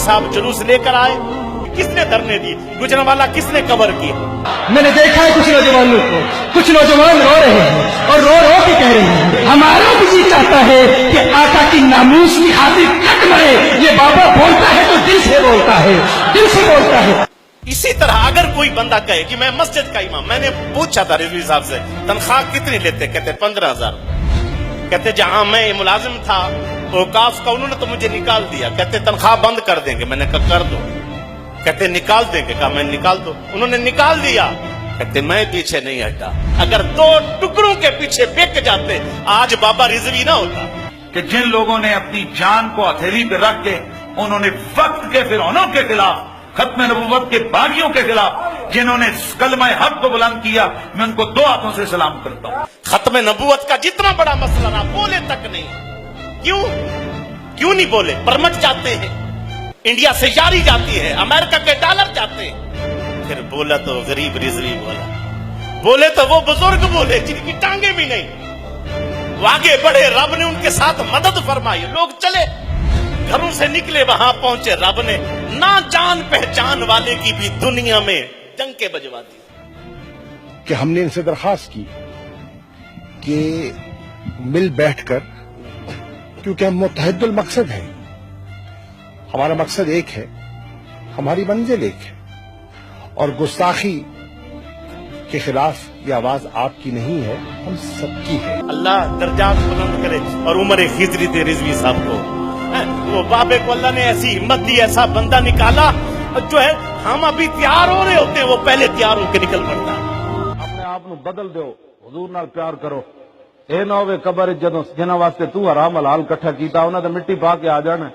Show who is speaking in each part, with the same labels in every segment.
Speaker 1: साहब जुलूस लेकर आए, किसने धरने दिए, गुजरांवाला किसने कवर किया?
Speaker 2: मैंने देखा है कुछ नौजवानों को, कुछ नौजवान रो रहे हैं और रो रो के कह रहे हैं हमारा भी जी चाहता है कि आका की नामूस की खातिर कट मरे। ये बाबा बोलता है तो दिल से बोलता है, दिल से बोलता है।
Speaker 1: इसी तरह अगर कोई बंदा कहे कि मैं मस्जिद का इमाम, मैंने पूछा था रिजवी साहब से तनख्वाह कितनी लेते, कहते 15,000। कहते जहां मैं मुलाजिम था औकाफ का, उन्होंने तो मुझे निकाल दिया, कहते तनख्वाह बंद कर देंगे। मैंने कहा कर दो, कहते निकाल देंगे, कहा मैं निकाल दो, उन्होंने निकाल दिया। कहते मैं पीछे नहीं हटा, अगर 2 टुकड़ों के पीछे बिक जाते आज बाबा रिजवी ना होता।
Speaker 3: कि जिन लोगों ने अपनी जान को हथेली पे रख के उन्होंने वक्त के फिरौनों के खिलाफ, खत्म नबुव्वत के बागियों के खिलाफ जिन्होंने कलमा हक को बुलंद किया, मैं उनको 2 हाथों से सलाम करता हूं।
Speaker 1: खत्म नबुव्वत का जितना बड़ा मसला रहा, बोले तक नहीं। क्यों नहीं बोले? परमट जाते हैं, इंडिया से जारी जाती है, अमेरिका के डॉलर जाते हैं। फिर बोला तो गरीब रिजवी बोला, बोले तो वो बुजुर्ग बोले जिनकी टांगे भी नहीं, वो आगे बढ़े, रब ने उनके साथ मदद फरमाई, लोग चले, घरों से निकले, वहां पहुंचे, रब ने ना जान पहचान वाले की भी दुनिया में डंके बजवा दी।
Speaker 4: कि हमने इनसे दरखास्त की कि मिल बैठकर, क्योंकि हम मुत्तहिदुल मकसद हैं, हमारा मकसद एक है, हमारी मंजिल एक है, और गुस्ताखी के खिलाफ ये आवाज आपकी नहीं है, हम सबकी है।
Speaker 1: अल्लाह दर्जात बुलंद करे और उम्र खिजरी दे रिजवी साहब को। वो बाबे को अल्लाह ने ऐसी हिम्मत दी, ऐसा बंदा निकाला जो है हम अभी तैयार हो रहे होते हैं, वो पहले तैयार होकर निकल पड़ता।
Speaker 5: अपने आप को बदल दो, हुजूर नाल प्यार करो। ए ना होवे कबर जदों जिन्हां वास्ते तू हराम हलाल इकट्ठा कीता, उन्हां ते मिट्टी पा के आ जाना।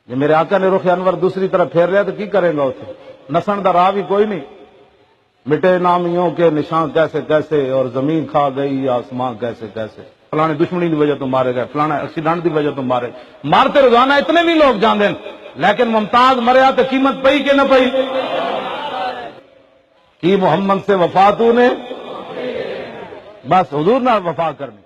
Speaker 5: जे मेरे आका ने रुख अनवर दूसरी तरफ फेर लिया तो की करेगा? उसे नसन का राह भी कोई नहीं। मिटे नामियों के निशान कैसे कैसे, और जमीन खा गई आसमां कैसे कैसे। फलाने दुश्मनी की वजह तो मारे गए, फलाना एक्सीडेंट की वजह तो मारे, मारते रोजाना इतने भी लोग जान दें, लेकिन मुमताज मरिया तो कीमत पई कि न पई? की मोहम्मद से वफा तूने, बस हुजूर नाल वफा करनी।